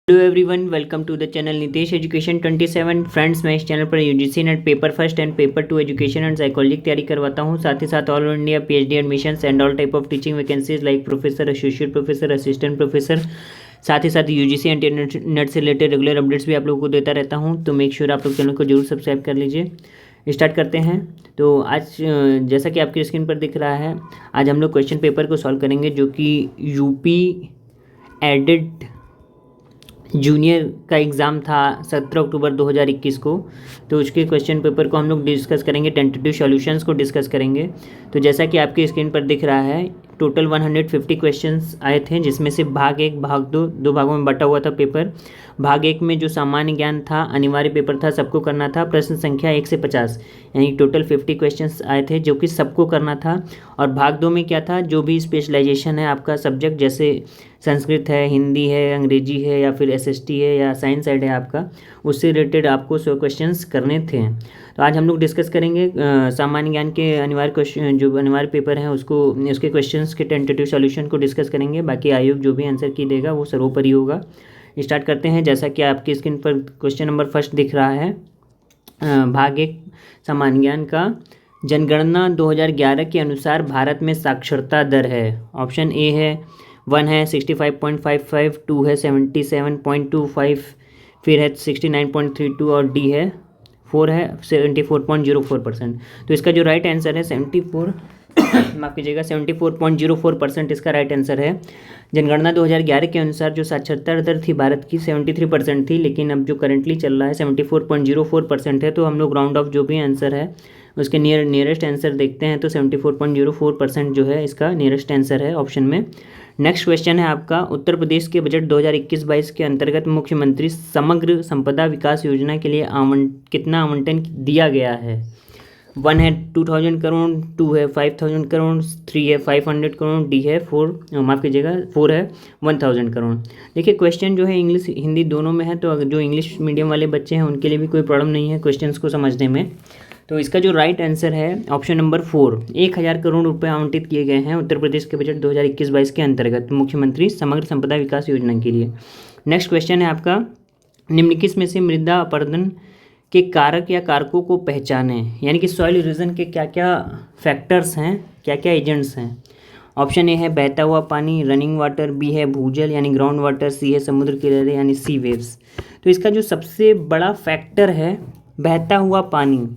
Hello everyone, welcome to the channel Nitesh education 27। Friends, मैं इस चैनल पर UGC NET paper first and paper 2 education and psychology की तैयारी करवाता हूं। साथ ही साथ all India PhD admissions and all type of teaching vacancies like professor, associate professor, assistant professor, साथ ही साथ यूजीसी एंड नेट से रिलेटेड रेगुलर अपडेट्स भी आप लोगों को देता रहता हूँ। तो मेक श्योर आप लोग चैनल को जरूर सब्सक्राइब कर लीजिए। स्टार्ट करते हैं। तो आज जैसा कि आपकी स्क्रीन पर दिख रहा है, आज हम लोग क्वेश्चन पेपर को सॉल्व करेंगे जो कि यूपी एडेड जूनियर का एग्ज़ाम था 17 अक्टूबर 2021 को। तो उसके क्वेश्चन पेपर को हम लोग डिस्कस करेंगे, टेंटेटिव सॉल्यूशंस को डिस्कस करेंगे। तो जैसा कि आपकी स्क्रीन पर दिख रहा है, टोटल 150 क्वेश्चंस आए थे, जिसमें से भाग 1, भाग 2 दो भागों में बटा हुआ था पेपर। भाग 1 में जो सामान्य ज्ञान था, अनिवार्य पेपर था, सबको करना था। प्रश्न संख्या 1 से 50 यानी टोटल 50 क्वेश्चंस आए थे जो कि सबको करना था। और भाग 2 में क्या था, जो भी स्पेशलाइजेशन है आपका सब्जेक्ट, जैसे संस्कृत है, हिंदी है, अंग्रेजी है, या फिर एसएसटी है, या साइंस साइड है आपका, उससे रिलेटेड आपको 100 क्वेश्चंस करने थे। तो आज हम लोग डिस्कस करेंगे सामान्य ज्ञान के अनिवार्य क्वेश्चन, जो अनिवार्य पेपर है उसको, उसके क्वेश्चंस के टेंटेटिव सॉल्यूशन को डिस्कस करेंगे। बाकी आयोग जो भी आंसर की देगा वो सर्वोपरि होगा। स्टार्ट करते हैं। जैसा कि आपकी स्क्रीन पर क्वेश्चन नंबर फर्स्ट दिख रहा है, भाग 1 सामान्य ज्ञान का, जनगणना 2011 के अनुसार भारत में साक्षरता दर है। ऑप्शन ए है 1 है 65.55, 2 है 77.25, फिर है 69.32 और डी है 4 है 74.04%। तो इसका जो राइट आंसर है 74 माफ़ कीजिएगा 74.04% इसका राइट आंसर है। जनगणना 2011 के अनुसार जो साक्षरता दर थी भारत की 73% थी, लेकिन अब जो करंटली चल रहा है 74.04% है। तो हम लोग राउंड ऑफ जो भी आंसर है उसके नियरेस्ट आंसर देखते हैं। तो 74.04% जो है इसका नियरेस्ट आंसर है ऑप्शन में। नेक्स्ट क्वेश्चन है आपका, उत्तर प्रदेश के बजट 2021-22 के अंतर्गत मुख्यमंत्री समग्र संपदा विकास योजना के लिए कितना आवंटन दिया गया है। 1 है 2000 करोड़, 2 है 5000 करोड़, 3 है 500 करोड़, डी है 4 है 1000 करोड़। देखिए क्वेश्चन जो है इंग्लिश हिंदी दोनों में है, तो अगर जो इंग्लिश मीडियम वाले बच्चे हैं उनके लिए भी कोई प्रॉब्लम नहीं है क्वेश्चंस को समझने में। तो इसका जो राइट आंसर है ऑप्शन नंबर 4, 1000 करोड़ रुपए आवंटित किए गए हैं उत्तर प्रदेश के बजट 2021-22 के अंतर्गत मुख्यमंत्री समग्र संपदा विकास योजना के लिए। नेक्स्ट क्वेश्चन है आपका, निम्नलिखित में से मृदा अपरदन के कारक या कारकों को पहचानें, यानी कि सॉइल इरोजन के क्या क्या फैक्टर्स हैं, क्या क्या एजेंट्स हैं। ऑप्शन ए है बहता हुआ पानी, रनिंग वाटर, बी है भूजल यानी ग्राउंड वाटर, सी है समुद्र की लहरें यानी सी वेव्स। तो इसका जो सबसे बड़ा फैक्टर है बहता हुआ पानी,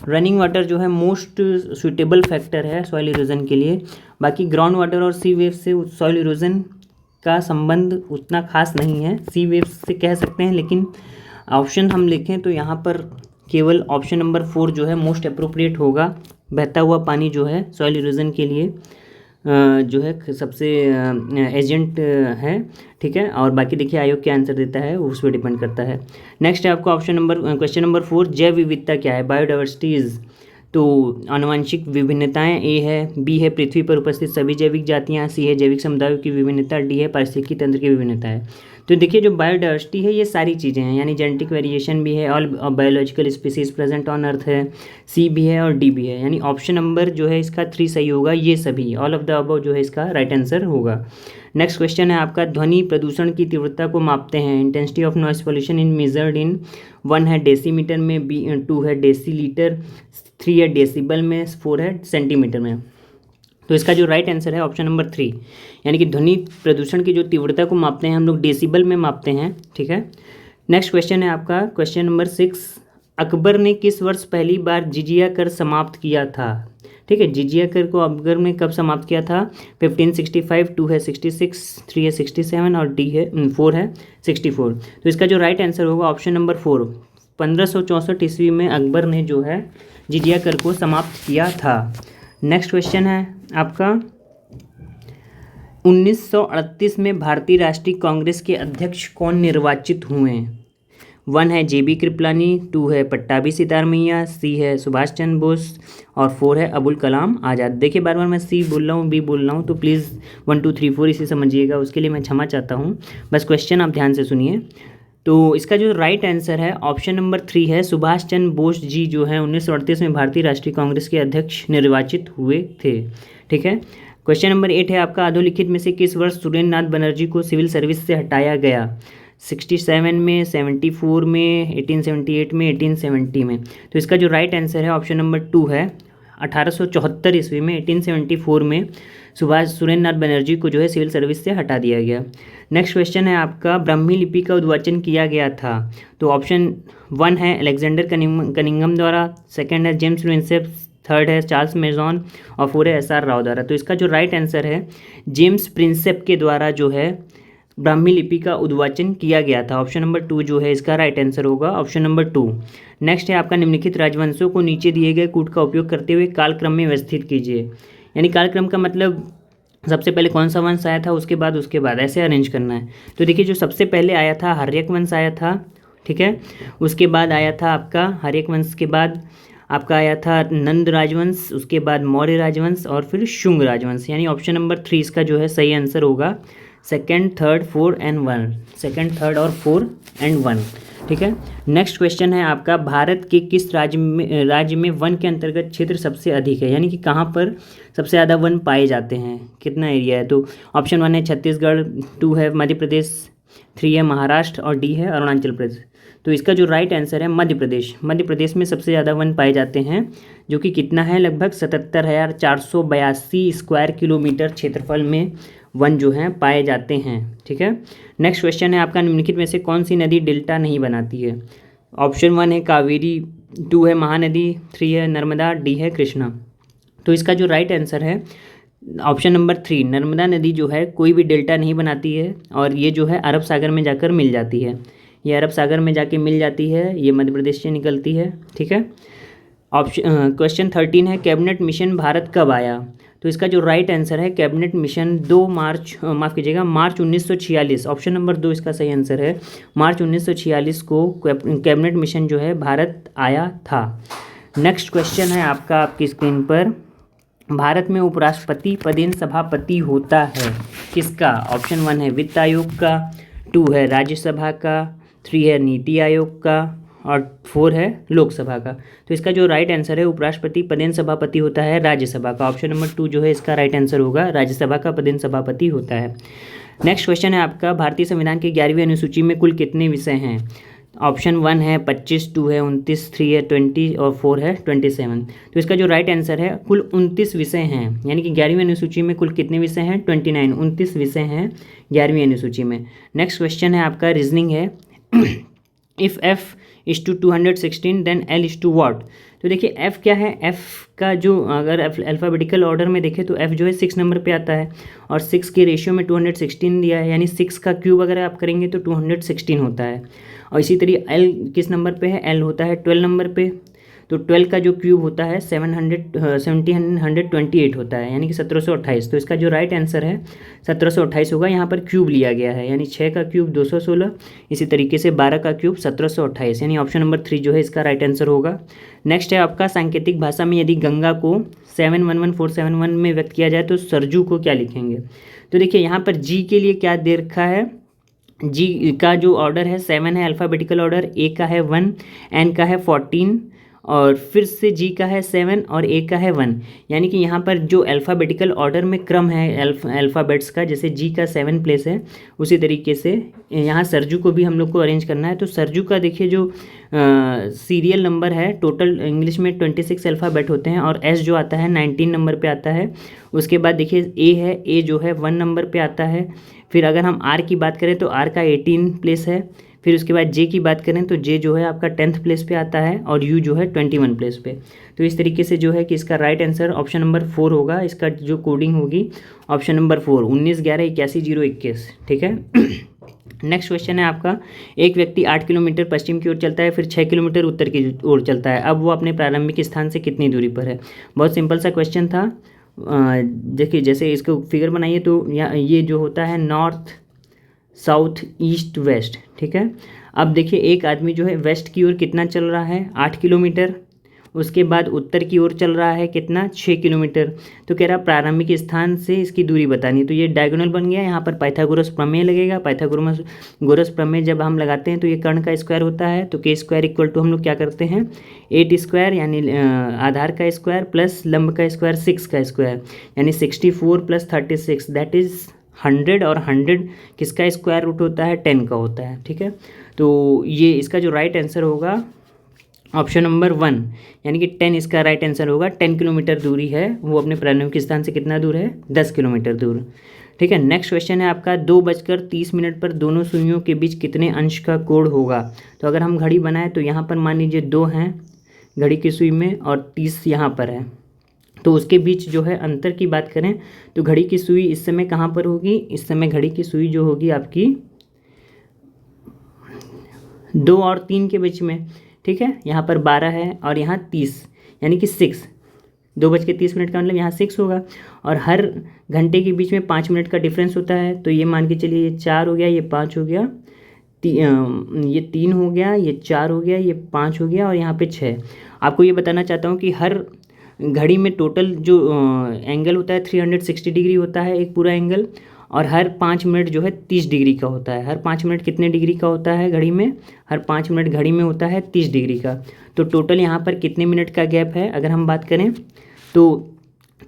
रनिंग वाटर जो है मोस्ट सुटेबल फैक्टर है सॉइल इरोजन के लिए। बाकी ग्राउंड वाटर और सी वेव्स से सॉइल इरोजन का संबंध उतना खास नहीं है, सी वेव्स से कह सकते हैं, लेकिन ऑप्शन हम लिखें तो यहाँ पर केवल ऑप्शन नंबर 4 जो है मोस्ट अप्रोप्रिएट होगा। बहता हुआ पानी जो है सॉइल इरोजन के लिए जो है सबसे एजेंट है, ठीक है। और बाकी देखिए आयोग क्या आंसर देता है उस पर डिपेंड करता है। नेक्स्ट है आपका क्वेश्चन नंबर 4, जैव विविधता क्या है, बायोडाइवर्सिटी इज। तो आनुवांशिक विभिन्नताएं ए है, बी है पृथ्वी पर उपस्थित सभी जैविक जातियां, सी है जैविक समुदायों की विभिन्नता, डी है पारिस्थितिकी तंत्र की विभिन्नता है। तो देखिए जो बायोडाइवर्सिटी है ये सारी चीज़ें हैं, यानी जेनेटिक वेरिएशन भी है, all biological species present on earth है, सी भी है और डी भी है, यानी ऑप्शन नंबर जो है इसका 3 सही होगा। ये सभी ऑल ऑफ द अबव जो है इसका राइट आंसर होगा। नेक्स्ट क्वेश्चन है आपका, ध्वनि प्रदूषण की तीव्रता को मापते हैं, intensity of noise pollution in measured in. 1 है डेसीमीटर में, 2 है डेसीलीटर, 3 है डेसिबल में, 4 है सेंटीमीटर में। तो इसका जो राइट आंसर है ऑप्शन नंबर 3, यानी कि ध्वनि प्रदूषण की जो तीव्रता को मापते हैं हम लोग डेसिबल में मापते हैं, ठीक है। नेक्स्ट क्वेश्चन है आपका क्वेश्चन नंबर 6, अकबर ने किस वर्ष पहली बार जिजिया कर समाप्त किया था, ठीक है। जिजिया कर को अकबर ने कब समाप्त किया था, 1565, 2 है 66, 3 है 67 और डी है 4 है 64। तो इसका जो राइट आंसर होगा ऑप्शन नंबर 4, 1564 ईस्वी में अकबर ने जो है जिजिया कर को समाप्त किया था। नेक्स्ट क्वेश्चन है आपका, 1938 में भारतीय राष्ट्रीय कांग्रेस के अध्यक्ष कौन निर्वाचित हुए। 1 है जेबी कृपलानी, 2 है पट्टाभी सितारमैया, सी है सुभाष चंद्र बोस और 4 है अबुल कलाम आज़ाद। देखिए बार बार मैं सी बोल रहा हूँ, बी बोल रहा हूँ, तो प्लीज़ 1 2 3 4 इसे समझिएगा, उसके लिए मैं क्षमा चाहता हूँ। बस क्वेश्चन आप ध्यान से सुनिए। तो इसका जो राइट आंसर है ऑप्शन नंबर 3 है, सुभाष चंद्र बोस जी जो है 1938 में भारतीय राष्ट्रीय कांग्रेस के अध्यक्ष निर्वाचित हुए थे, ठीक है। क्वेश्चन नंबर 8 है आपका, अधोलिखित में से किस वर्ष सुरेंद्र नाथ बनर्जी को सिविल सर्विस से हटाया गया। 67 में, 74 में, 1878 में, 1870 में। तो इसका जो राइट आंसर है ऑप्शन नंबर 2 है। 1874 ईस्वी में, 1874 में सुभाष सुरेंद्र नाथ बनर्जी को जो है सिविल सर्विस से हटा दिया गया। नेक्स्ट क्वेश्चन है आपका, ब्राह्मी लिपि का उद्वाचन किया गया था। तो ऑप्शन 1 है अलेक्जेंडर कनिंघम द्वारा, सेकंड है जेम्स प्रिंसेप, थर्ड है चार्ल्स मेजॉन और फोर है SR राव द्वारा। तो इसका जो राइट आंसर है जेम्स प्रिंसेप के द्वारा जो है ब्राह्मी लिपि का उद्वाचन किया गया था। ऑप्शन नंबर 2 जो है इसका राइट आंसर होगा, ऑप्शन नंबर 2। नेक्स्ट है आपका, निम्नलिखित राजवंशों को नीचे दिए गए कूट का उपयोग करते हुए कालक्रम में व्यवस्थित कीजिए। यानी कालक्रम का मतलब सबसे पहले कौन सा वंश आया था, उसके बाद ऐसे अरेंज करना है। तो देखिए जो सबसे पहले आया था हर्यक वंश आया था, ठीक है। उसके बाद आया था आपका हर्यक वंश के बाद आपका आया था नंद राजवंश, उसके बाद मौर्य राजवंश और फिर शुंग राजवंश। यानी ऑप्शन नंबर 3 इसका जो है सही आंसर होगा, second, third, 4 and 1, second, third और 4 एंड 1, ठीक है। नेक्स्ट क्वेश्चन है आपका, भारत के किस राज्य में वन के अंतर्गत क्षेत्र सबसे अधिक है। यानी कि कहाँ पर सबसे ज़्यादा वन पाए जाते हैं, कितना एरिया है। तो ऑप्शन 1 है छत्तीसगढ़, 2 है मध्य प्रदेश, 3 है महाराष्ट्र और D है अरुणाचल प्रदेश। तो इसका जो राइट आंसर है मध्य प्रदेश। मध्य प्रदेश में सबसे ज़्यादा वन पाए जाते हैं, जो कि कितना है, लगभग 77,482 स्क्वायर किलोमीटर क्षेत्रफल में वन जो हैं पाए जाते हैं, ठीक है। नेक्स्ट क्वेश्चन है आपका, निम्नलिखित में से कौन सी नदी डेल्टा नहीं बनाती है। ऑप्शन 1 है कावेरी, 2 है महानदी, 3 है नर्मदा, D है कृष्णा। तो इसका जो राइट आंसर है ऑप्शन नंबर 3, नर्मदा नदी जो है कोई भी डेल्टा नहीं बनाती है और ये जो है अरब सागर में जाकर मिल जाती है। ये अरब सागर में जाके मिल जाती है, ये मध्य प्रदेश से निकलती है, ठीक है। ऑप्शन क्वेश्चन 13 है, कैबिनेट मिशन भारत कब आया। तो इसका जो राइट आंसर है कैबिनेट मिशन मार्च 1946। ऑप्शन नंबर 2 इसका सही आंसर है, मार्च 1946 को कैबिनेट मिशन जो है भारत आया था। नेक्स्ट क्वेश्चन है आपका आपकी स्क्रीन पर, भारत में उपराष्ट्रपति पदेन सभापति होता है किसका। ऑप्शन 1 है वित्त आयोग का, 2 है राज्यसभा का, 3 है नीति आयोग का और 4 है लोकसभा का। तो इसका जो राइट आंसर है उपराष्ट्रपति पदेन सभापति होता है राज्यसभा का। ऑप्शन नंबर 2 जो है इसका राइट आंसर होगा, राज्यसभा का पदेन सभापति होता है। नेक्स्ट क्वेश्चन है आपका, भारतीय संविधान की 11वीं अनुसूची में कुल कितने विषय हैं। ऑप्शन 1 है 25, 2 है 29, 3 है 20 और 4 है 27। तो इसका जो राइट आंसर है कुल 29 विषय हैं। यानी कि 11वीं अनुसूची में कुल कितने विषय हैं, 29 विषय हैं 11वीं अनुसूची में। नेक्स्ट क्वेश्चन है आपका, रीजनिंग है, if f is to 216 then l is to what. तो देखिए f क्या है, f का जो अगर अल्फ़ाबेटिकल ऑर्डर में देखें तो f जो है 6 नंबर पे आता है और 6 के रेशियो में 216 दिया है, यानी 6 का क्यूब अगर आप करेंगे तो 216 होता है। और इसी तरीके l किस नंबर पे है, l होता है 12 नंबर पे, तो 12 का जो क्यूब होता है 1728 होता है, यानी कि 1728। तो इसका जो राइट आंसर है 1728 होगा, यहाँ पर क्यूब लिया गया है, यानी 6 का क्यूब 216, इसी तरीके से 12 का क्यूब 1728, यानी ऑप्शन नंबर 3 जो है इसका राइट आंसर होगा। नेक्स्ट है आपका, सांकेतिक भाषा में यदि गंगा को 711471 में व्यक्त किया जाए तो सरजू को क्या लिखेंगे। तो देखिए यहाँ पर जी के लिए क्या दे रखा है, जी का जो ऑर्डर है 7 है अल्फ़ाबेटिकल ऑर्डर, ए का है 1, एन का है 14 और फिर से जी का है 7 और ए का है 1। यानी कि यहाँ पर जो अल्फ़ाबेटिकल ऑर्डर में क्रम है अल्फ़ाबेट्स का, जैसे जी का 7 प्लेस है, उसी तरीके से यहाँ सरजू को भी हम लोग को अरेंज करना है। तो सरजू का देखिए जो सीरियल नंबर है, टोटल इंग्लिश में 26 अल्फ़ाबेट होते हैं और एस जो आता है 19 नंबर पे आता है। उसके बाद देखिए ए है, ए जो है 1 नंबर पे आता है। फिर अगर हम आर की बात करें तो आर का 18 प्लेस है। फिर उसके बाद जे की बात करें तो जे जो है आपका 10th प्लेस पे आता है और यू जो है 21 प्लेस पे। तो इस तरीके से जो है कि इसका राइट आंसर ऑप्शन नंबर 4 होगा। इसका जो कोडिंग होगी ऑप्शन नंबर 4, 191181 ठीक है। नेक्स्ट क्वेश्चन है आपका, एक व्यक्ति 8 किलोमीटर पश्चिम की ओर चलता है, फिर 6 किलोमीटर उत्तर की ओर चलता है, अब वो अपने प्रारंभिक स्थान से कितनी दूरी पर है। बहुत सिंपल सा क्वेश्चन था। देखिए जैसे इसको फिगर बनाइए तो ये जो होता है नॉर्थ साउथ ईस्ट वेस्ट, ठीक है। अब देखिए एक आदमी जो है वेस्ट की ओर कितना चल रहा है, 8 किलोमीटर। उसके बाद उत्तर की ओर चल रहा है कितना, 6 किलोमीटर। तो कह रहा प्रारंभिक स्थान से इसकी दूरी बतानी। तो ये डायगोनल बन गया, यहाँ पर पाइथागोरस प्रमेय लगेगा। पाइथागोरस प्रमेय जब हम लगाते हैं तो ये कर्ण का स्क्वायर होता है। तो के स्क्वायर इक्वल टू हम लोग क्या करते हैं, 8 स्क्वायर यानी आधार का स्क्वायर प्लस लंब का स्क्वायर 6 का स्क्वायर, यानी 64 + 36 दैट इज़ 100 और 100 किसका स्क्वायर रूट होता है, 10 का होता है। ठीक है, तो ये इसका जो राइट आंसर होगा ऑप्शन नंबर 1, यानी कि 10 इसका राइट आंसर होगा। 10 किलोमीटर दूरी है वो अपने प्रारंभिक स्थान से कितना दूर है, 10 किलोमीटर दूर। ठीक है, नेक्स्ट क्वेश्चन है आपका 2:30 पर दोनों सुइयों के बीच कितने अंश का कोण होगा। तो अगर हम घड़ी बनाएं तो यहाँ पर मान लीजिए 2 हैं घड़ी की सुई में और 30 यहाँ पर है, तो उसके बीच जो है अंतर की बात करें तो घड़ी की सुई इस समय कहाँ पर होगी, इस समय घड़ी की सुई जो होगी आपकी 2 और 3 के बीच में। ठीक है, यहाँ पर 12 है और यहाँ 30, यानी कि 6, 2:30 का मतलब यहाँ 6 होगा। और हर घंटे के बीच में 5 मिनट का डिफरेंस होता है, तो ये मान के चलिए ये 4 हो गया, ये 5 हो गया, ये 3 हो गया, ये 4 हो गया, ये 5 हो गया और यहाँ पे 6। आपको ये बताना चाहता हूँ कि हर घड़ी में टोटल जो एंगल होता है 360 डिग्री होता है एक पूरा एंगल, और हर 5 मिनट जो है 30 डिग्री का होता है। हर 5 मिनट कितने डिग्री का होता है घड़ी में, हर 5 मिनट घड़ी में होता है 30 डिग्री का। तो टोटल यहाँ पर कितने मिनट का गैप है अगर हम बात करें तो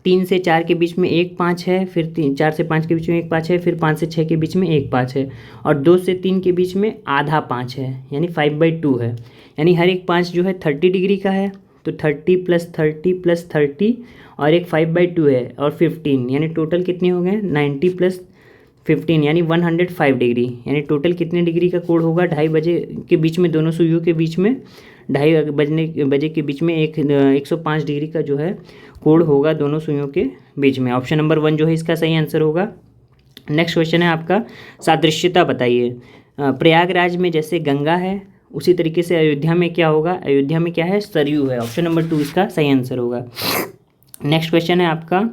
3 से 4 के बीच में 1:05 है, फिर 4 से 5 के बीच में 1:05 है, फिर 5 से 6 के बीच में 1:05 है, और 2 से 3 के बीच में आधा 5 है, यानी 5/2 है। यानी हर एक 5 जो है 30 डिग्री का है, तो 30 + 30 + 30 और एक 5/2 है और 15, यानी टोटल कितने हो गए 90 + 15 यानी 105 डिग्री। यानी टोटल कितने डिग्री का कोण होगा 2:30 बजे के बीच में, दोनों सुइयों के बीच में 2:30 बजे के बीच में 105 डिग्री का जो है कोण होगा दोनों सुइयों के बीच में। ऑप्शन नंबर 1 जो है इसका सही आंसर होगा। नेक्स्ट क्वेश्चन है आपका सादृश्यता बताइए। प्रयागराज में जैसे गंगा है उसी तरीके से अयोध्या में क्या होगा, अयोध्या में क्या है, सरयू है। ऑप्शन नंबर 2 इसका सही आंसर होगा। नेक्स्ट क्वेश्चन है आपका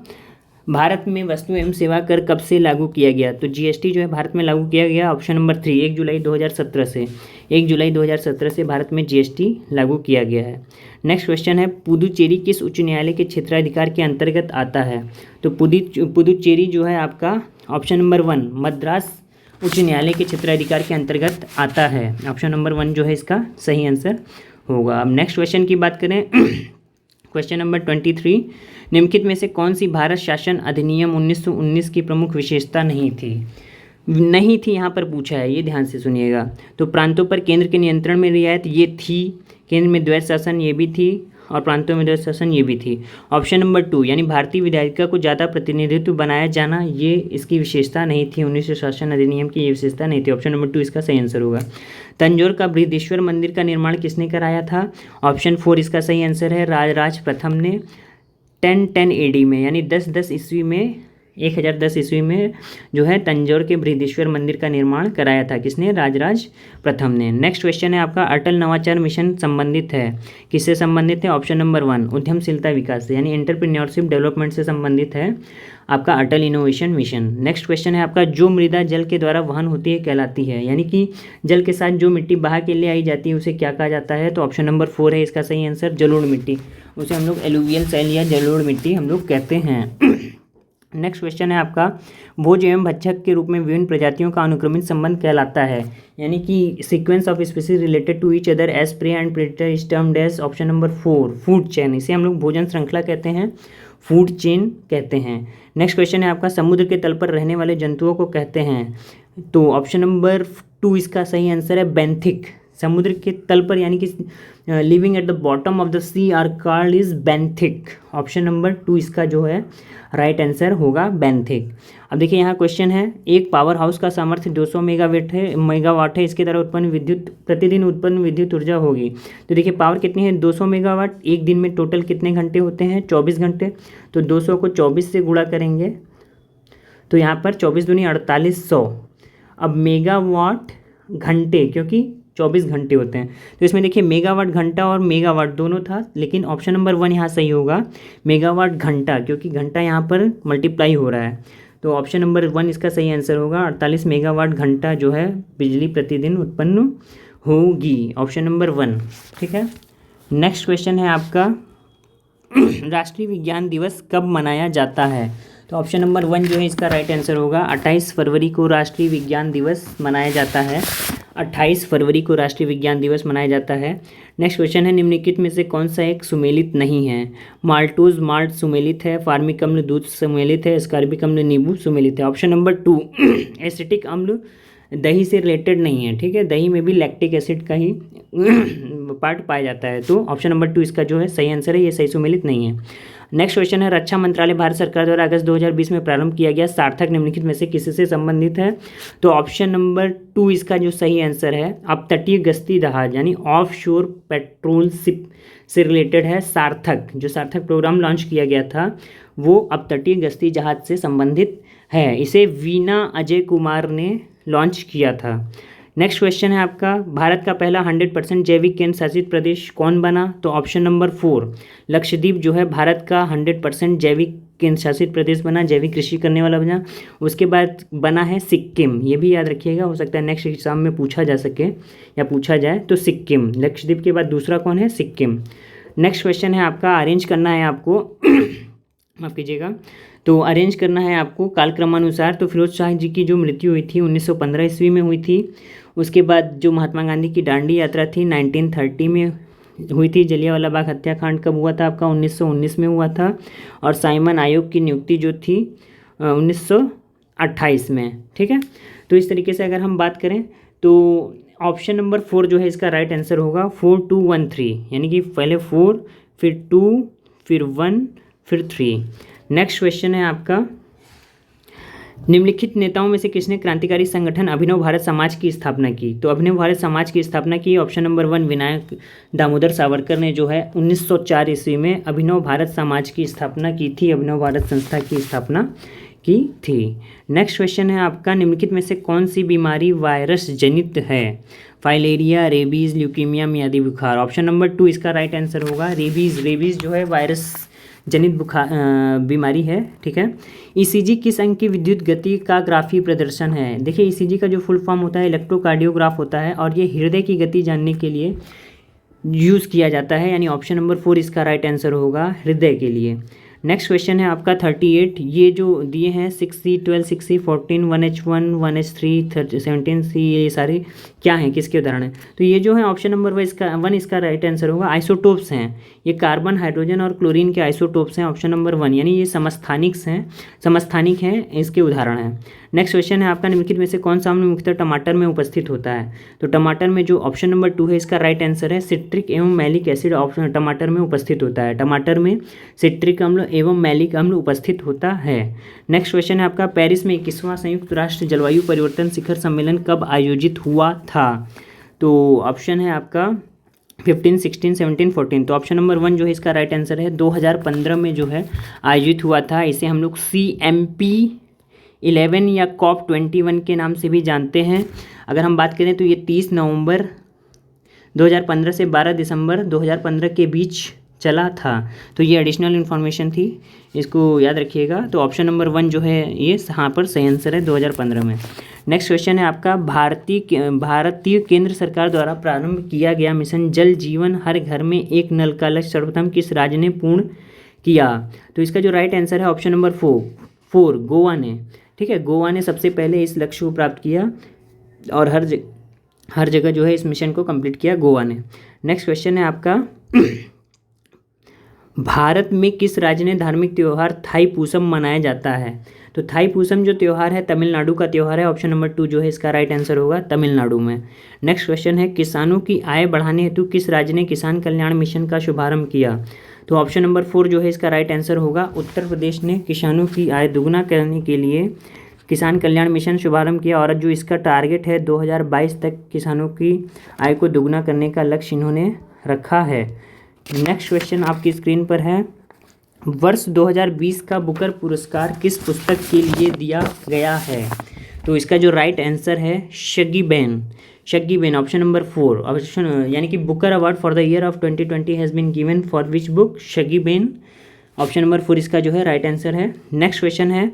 भारत में वस्तु एवं सेवा कर कब से लागू किया गया। तो जीएसटी जो है भारत में लागू किया गया ऑप्शन नंबर 3 1 जुलाई 2017 से। 1 जुलाई 2017 से भारत में जीएसटी लागू किया गया है। नेक्स्ट क्वेश्चन है पुदुचेरी किस उच्च न्यायालय के क्षेत्राधिकार के अंतर्गत आता है। तो पुदुचेरी जो है आपका ऑप्शन नंबर 1 मद्रास उच्च न्यायालय के क्षेत्राधिकार के अंतर्गत आता है। ऑप्शन नंबर 1 जो है इसका सही आंसर होगा। अब नेक्स्ट क्वेश्चन की बात करें क्वेश्चन नंबर 23 निम्नलिखित में से कौन सी भारत शासन अधिनियम 1919 की प्रमुख विशेषता नहीं थी यहाँ पर पूछा है, ये ध्यान से सुनिएगा। तो प्रांतों पर केंद्र के नियंत्रण में रियायत ये थी, केंद्र में द्वैध शासन ये भी थी, और प्रांतों में द्वैध शासन ये भी थी। ऑप्शन नंबर 2 यानी भारतीय विधायिका को ज़्यादा प्रतिनिधित्व बनाया जाना, ये इसकी विशेषता नहीं थी, 1900 शासन अधिनियम की ये विशेषता नहीं थी। ऑप्शन नंबर 2 इसका सही आंसर होगा। तंजौर का बृहदीश्वर मंदिर का निर्माण किसने कराया था। ऑप्शन 4 इसका सही आंसर है राजराज प्रथम ने 1010 AD में, यानी 1010 ईस्वी में 1010 ईस्वी में जो है तंजौर के बृहदीश्वर मंदिर का निर्माण कराया था। किसने, राजराज प्रथम ने। नेक्स्ट क्वेश्चन है आपका अटल नवाचार मिशन संबंधित है, किससे संबंधित है। ऑप्शन नंबर 1 उद्यमशीलता विकास से, यानी एंटरप्रेन्योरशिप डेवलपमेंट से संबंधित है आपका अटल इनोवेशन मिशन। नेक्स्ट क्वेश्चन है आपका जो मृदा जल के द्वारा वहन होती है कहलाती है, यानी कि जल के साथ जो मिट्टी बहा के ले आई जाती है उसे क्या कहा जाता है। तो ऑप्शन नंबर 4 है इसका सही आंसर, जलोढ़ मिट्टी, उसे हम लोग एलुवियल सैल या जलोढ़ मिट्टी हम लोग कहते हैं। नेक्स्ट क्वेश्चन है आपका भोज एवं भक्षक के रूप में विभिन्न प्रजातियों का अनुक्रमिक संबंध कहलाता है, यानी कि sequence of species related to each other as prey and predator is termed as. Option number 4 food chain, इसे हम लोग भोजन श्रृंखला कहते हैं, फूड चेन कहते हैं। नेक्स्ट क्वेश्चन है आपका समुद्र के तल पर रहने वाले जंतुओं को कहते हैं। तो ऑप्शन नंबर 2 इसका सही आंसर है बेंथिक। समुद्र के तल पर यानी कि living at the bottom of the sea are called is benthic. Option number 2 इसका जो है राइट आंसर होगा बेंथिक। अब देखिए यहाँ क्वेश्चन है एक पावर हाउस का सामर्थ्य 200 मेगावाट है, इसके द्वारा उत्पन्न विद्युत प्रतिदिन उत्पन्न विद्युत ऊर्जा होगी। तो देखिए पावर कितनी है 200 मेगावाट, एक दिन में टोटल कितने घंटे होते हैं 24 घंटे। तो 200 को 24 से गुणा करेंगे तो यहाँ पर 24 दूनी 4800। अब मेगावाट घंटे, क्योंकि 24 घंटे होते हैं तो इसमें देखिए मेगावाट घंटा और मेगावाट दोनों था, लेकिन ऑप्शन नंबर 1 यहाँ सही होगा मेगावाट घंटा, क्योंकि घंटा यहाँ पर मल्टीप्लाई हो रहा है। तो ऑप्शन नंबर 1 इसका सही आंसर होगा 48 मेगावाट घंटा जो है बिजली प्रतिदिन उत्पन्न होगी। ऑप्शन नंबर 1, ठीक है। नेक्स्ट क्वेश्चन है आपका राष्ट्रीय विज्ञान दिवस कब मनाया जाता है। तो ऑप्शन नंबर 1 जो है इसका राइट आंसर होगा 28 फरवरी को राष्ट्रीय विज्ञान दिवस मनाया जाता है। 28 फरवरी को राष्ट्रीय विज्ञान दिवस मनाया जाता है। नेक्स्ट क्वेश्चन है, निम्नलिखित में से कौन सा एक सुमेलित नहीं है? माल्टोज माल्ट सुमेलित है, फार्मिक अम्ल दूध सुमेलित है, स्कॉर्बिक अम्ल नींबू सुमेलित है। ऑप्शन नंबर 2 एसिटिक अम्ल दही से रिलेटेड नहीं है, ठीक है, दही में भी लैक्टिक एसिड का ही पार्ट पाया जाता है, तो ऑप्शन नंबर 2 इसका जो है सही आंसर है, ये सही सुमेलित नहीं है। नेक्स्ट क्वेश्चन है, रक्षा मंत्रालय भारत सरकार द्वारा अगस्त 2020 में प्रारंभ किया गया सार्थक निम्नलिखित में से किससे संबंधित है? तो ऑप्शन नंबर 2 इसका जो सही आंसर है, अपतटीय गश्ती जहाज यानी ऑफ शोर पेट्रोल शिप से रिलेटेड है। सार्थक, जो सार्थक प्रोग्राम लॉन्च किया गया था वो अपतटीय गश्ती जहाज से संबंधित है। इसे वीना अजय कुमार ने लॉन्च किया था। नेक्स्ट क्वेश्चन है आपका, भारत का पहला 100% जैविक केंद्र शासित प्रदेश कौन बना? तो ऑप्शन नंबर 4 लक्षद्वीप जो है भारत का 100% जैविक केंद्र शासित प्रदेश बना, जैविक कृषि करने वाला बना। उसके बाद बना है सिक्किम, ये भी याद रखिएगा, हो सकता है नेक्स्ट एग्जाम में पूछा जा सके या पूछा जाए, तो सिक्किम, लक्षद्वीप के बाद दूसरा कौन है? सिक्किम। नेक्स्ट क्वेश्चन है आपका, अरेंज करना है आपको माफ़ कीजिएगा, तो अरेंज करना है आपको कालक्रमानुसार। तो फिरोज शाह जी की जो मृत्यु हुई थी 1915 ईस्वी में हुई थी। उसके बाद जो महात्मा गांधी की दांडी यात्रा थी 1930 में हुई थी। जलियांवाला बाग हत्याकांड कब हुआ था आपका? 1919 में हुआ था। और साइमन आयोग की नियुक्ति जो थी 1928 में, ठीक है। तो इस तरीके से अगर हम बात करें तो ऑप्शन नंबर 4 जो है इसका राइट आंसर होगा 4213, यानी कि पहले 4 फिर 2 फिर 1 फिर 3। नेक्स्ट क्वेश्चन है आपका, निम्नलिखित नेताओं में से किसने क्रांतिकारी संगठन अभिनव भारत समाज की स्थापना की? तो अभिनव भारत समाज की स्थापना की ऑप्शन नंबर 1 विनायक दामोदर सावरकर ने जो है 1904 ईस्वी में अभिनव भारत समाज की स्थापना की थी, अभिनव भारत संस्था की स्थापना की थी। नेक्स्ट क्वेश्चन है आपका, निम्नलिखित में से कौन सी बीमारी वायरस जनित है? फाइलेरिया, रेबीज, ल्यूकीमिया, मियादी बुखार। ऑप्शन नंबर 2 इसका राइट आंसर होगा रेबीज। रेबीज जो है वायरस जनित बुखार बीमारी है, ठीक है। ईसीजी किस अंग की विद्युत गति का ग्राफी प्रदर्शन है? देखिए ईसीजी का जो फुल फॉर्म होता है इलेक्ट्रोकार्डियोग्राफ होता है और ये हृदय की गति जानने के लिए यूज़ किया जाता है, यानी ऑप्शन नंबर 4 इसका राइट आंसर होगा हृदय के लिए। नेक्स्ट क्वेश्चन है आपका 38, ये जो दिए हैं 6C 12 6C 14 1H1 1H3 17C, ये सारे क्या हैं, किसके उदाहरण हैं? तो ये जो है ऑप्शन नंबर 1 इसका राइट आंसर होगा। आइसोटोप्स हैं, ये कार्बन, हाइड्रोजन और क्लोरीन के आइसोटोप्स हैं, ऑप्शन नंबर 1, यानी ये समस्थानिक हैं, इसके उदाहरण हैं। नेक्स्ट क्वेश्चन है आपका, निम्नलिखित में से कौन सा अम्ल मुख्यतः टमाटर में उपस्थित होता है? तो टमाटर में जो ऑप्शन नंबर 2 है इसका राइट आंसर है सिट्रिक एवं मैलिक एसिड ऑप्शन टमाटर में उपस्थित होता है। टमाटर में सिट्रिक अम्ल एवं मैलिक अम्ल उपस्थित होता है। नेक्स्ट क्वेश्चन है आपका, पेरिस में 21वां संयुक्त राष्ट्र जलवायु परिवर्तन शिखर सम्मेलन कब आयोजित हुआ था? तो ऑप्शन है आपका 15 16 17 14, तो ऑप्शन नंबर 1 जो है इसका राइट आंसर है 2015 में जो है आयोजित हुआ था। इसे हम लोग CMP11 या COP21 के नाम से भी जानते हैं। अगर हम बात करें तो ये 30 नवंबर 2015 से 12 दिसंबर 2015 के बीच चला था। तो ये एडिशनल इन्फॉर्मेशन थी, इसको याद रखिएगा। तो ऑप्शन नंबर 1 जो है ये यहाँ पर सही आंसर है 2015 में। नेक्स्ट क्वेश्चन है आपका, भारतीय केंद्र सरकार द्वारा प्रारंभ किया गया मिशन जल जीवन हर घर में एक नल का लक्ष्य सर्वप्रथम किस राज्य ने पूर्ण किया? तो इसका जो राइट आंसर है ऑप्शन नंबर 4 गोवा ने, ठीक है। गोवा ने सबसे पहले इस लक्ष्य को प्राप्त किया और हर जगह जो है इस मिशन को कंप्लीट किया गोवा ने। नेक्स्ट क्वेश्चन है आपका, भारत में किस राज्य ने धार्मिक त्यौहार थाईपुसम मनाया जाता है? तो थाईपुसम जो त्यौहार है तमिलनाडु का त्यौहार है, ऑप्शन नंबर 2 जो है इसका राइट आंसर होगा तमिलनाडु में। नेक्स्ट क्वेश्चन है, किसानों की आय बढ़ाने हेतु किस राज्य ने किसान कल्याण मिशन का शुभारंभ किया? तो ऑप्शन नंबर 4 जो है इसका राइट आंसर होगा उत्तर प्रदेश ने किसानों की आय दुगना करने के लिए किसान कल्याण मिशन शुभारंभ किया, और जो इसका टारगेट है 2022 तक किसानों की आय को दुगना करने का लक्ष्य इन्होंने रखा है। नेक्स्ट क्वेश्चन आपकी स्क्रीन पर है, वर्ष 2020 का बुकर पुरस्कार किस पुस्तक के लिए दिया गया है? तो इसका जो राइट आंसर है Shuggie Bain, option number 4 option, यानी कि Booker award for the year of 2020 has been given for which book? Shuggie Bain, option number 4 इसका जो है राइट आंसर है। नेक्स्ट क्वेश्चन है,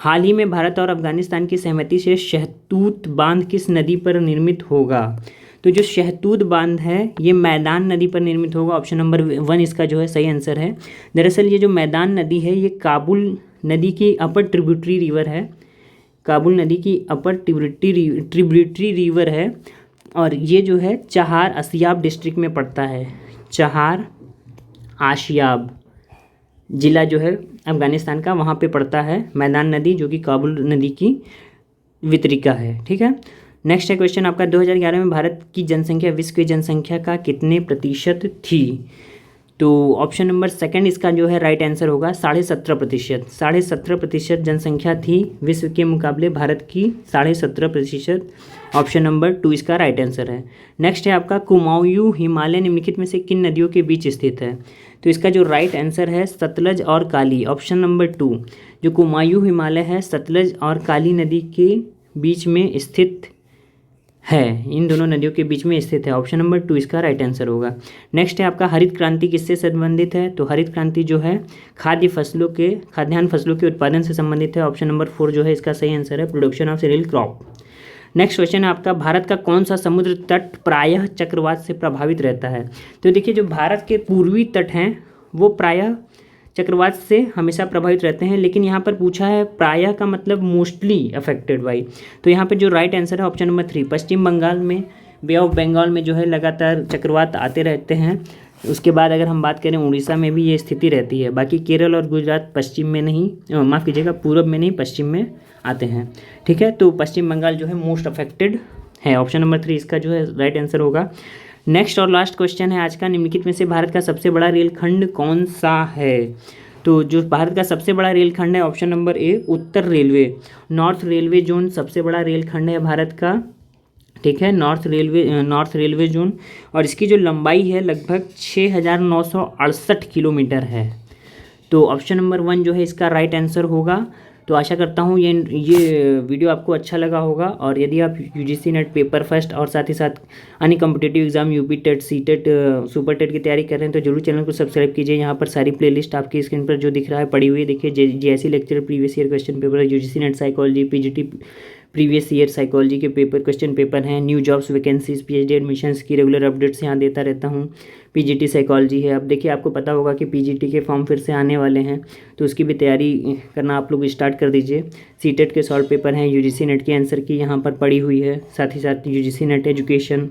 हाल ही में भारत और अफगानिस्तान की सहमति से शहतूत बांध किस नदी पर निर्मित होगा? तो जो शहतूत बांध है ये मैदान नदी पर निर्मित होगा, ऑप्शन नंबर 1 इसका जो है सही आंसर है। दरअसल ये जो मैदान नदी है ये काबुल नदी की अपर ट्रिब्यूटरी रिवर है, काबुल नदी की अपर ट्रिब्यूटरी रिवर है। और ये जो है चहार असियाब डिस्ट्रिक्ट में पड़ता है। चहार आशियाब ज़िला जो है अफ़गानिस्तान का, वहाँ पे पड़ता है। मैदान नदी जो कि काबुल नदी की वितरिका है। ठीक है, नेक्स्ट है क्वेश्चन आपका, 2011 में भारत की जनसंख्या विश्व की जनसंख्या का कितने प्रतिशत थी? तो ऑप्शन नंबर सेकंड इसका जो है राइट आंसर होगा 17.5%। 17.5% जनसंख्या थी विश्व के मुकाबले भारत की 17.5%। ऑप्शन नंबर 2 इसका राइट आंसर है। नेक्स्ट है आपका, कुमाऊं हिमालय निम्नलिखित में से किन नदियों के बीच स्थित है? तो इसका जो राइट आंसर है सतलज और काली, ऑप्शन नंबर 2। जो कुमाऊं हिमालय है सतलज और काली नदी के बीच में स्थित है, इन दोनों नदियों के बीच में स्थित है। ऑप्शन नंबर 2 इसका राइट आंसर होगा। नेक्स्ट है आपका, हरित क्रांति किससे संबंधित है? तो हरित क्रांति जो है खाद्यान्न फसलों के उत्पादन से संबंधित है। ऑप्शन नंबर 4 जो है इसका सही आंसर है, production of cereal crop. Next question है आपका, भारत का कौन सा समुद्र तट प्रायः चक्रवात से प्रभावित रहता है? तो देखिए, जो भारत के पूर्वी तट हैं वो प्रायः चक्रवात से हमेशा प्रभावित रहते हैं, लेकिन यहाँ पर पूछा है प्रायः का मतलब मोस्टली अफेक्टेड बाई। तो यहाँ पर जो राइट आंसर है ऑप्शन नंबर 3, पश्चिम बंगाल में बे ऑफ बंगाल में जो है लगातार चक्रवात आते रहते हैं। उसके बाद अगर हम बात करें उड़ीसा में भी ये स्थिति रहती है। बाकी केरल और गुजरात पश्चिम में नहीं, माफ़ कीजिएगा, पूर्व में नहीं पश्चिम में आते हैं। ठीक है, तो पश्चिम बंगाल जो है मोस्ट अफेक्टेड है। ऑप्शन नंबर 3 इसका जो है राइट आंसर होगा। नेक्स्ट और लास्ट क्वेश्चन है आज का, निम्नलिखित में से भारत का सबसे बड़ा रेलखंड कौन सा है? तो जो भारत का सबसे बड़ा रेलखंड है option number A, Uttar railway, north railway zone सबसे बड़ा रेलखंड है भारत का। ठीक है, नॉर्थ रेलवे जोन, और इसकी जो लंबाई है लगभग 6,968 किलोमीटर है। तो ऑप्शन नंबर 1 जो है इसका राइट आंसर होगा। तो आशा करता हूँ ये वीडियो आपको अच्छा लगा होगा, और यदि आप यूजीसी नेट पेपर फर्स्ट और साथ ही साथ अन्य competitive exam UP TET, C TET, super TET की तैयारी कर रहे हैं तो जरूर चैनल को सब्सक्राइब कीजिए। यहाँ पर सारी प्लेलिस्ट आपकी स्क्रीन पर जो दिख रहा है पड़ी हुई है, देखिए जैसी lecture, previous year question paper, UGC net psychology, PGT previous year psychology के क्वेश्चन पेपर हैं, new jobs vacancies, PhD admissions की रेगुलर अपडेट्स यहाँ देता रहता हूँ। पीजीटी साइकोलॉजी है, अब देखिए आपको पता होगा कि पीजीटी के फॉर्म फिर से आने वाले हैं, तो उसकी भी तैयारी करना आप लोग स्टार्ट कर दीजिए। सीटेट के सॉल्व पेपर हैं, यूजीसी नेट के आंसर की यहाँ पर पड़ी हुई है, साथ ही साथ UGC net education,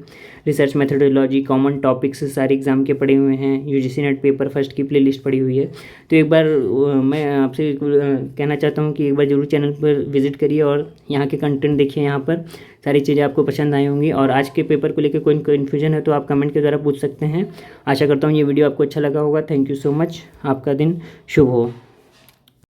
research methodology, common topics सारे एग्जाम के पड़े हुए हैं। यूजीसी नेट पेपर फर्स्ट की प्लेलिस्ट पड़ी हुई है। तो एक बार मैं आपसे कहना चाहता हूँ कि एक बार जरूर चैनल पर विजिट करिए और यहाँ के कंटेंट देखिए, यहाँ पर सारी चीज़ें आपको पसंद आई होंगी। और आज के पेपर को लेकर कोई कन्फ्यूजन है तो आप कमेंट के द्वारा पूछ सकते हैं। आशा करता हूँ ये वीडियो आपको अच्छा लगा होगा। थैंक यू सो मच, आपका दिन शुभ हो।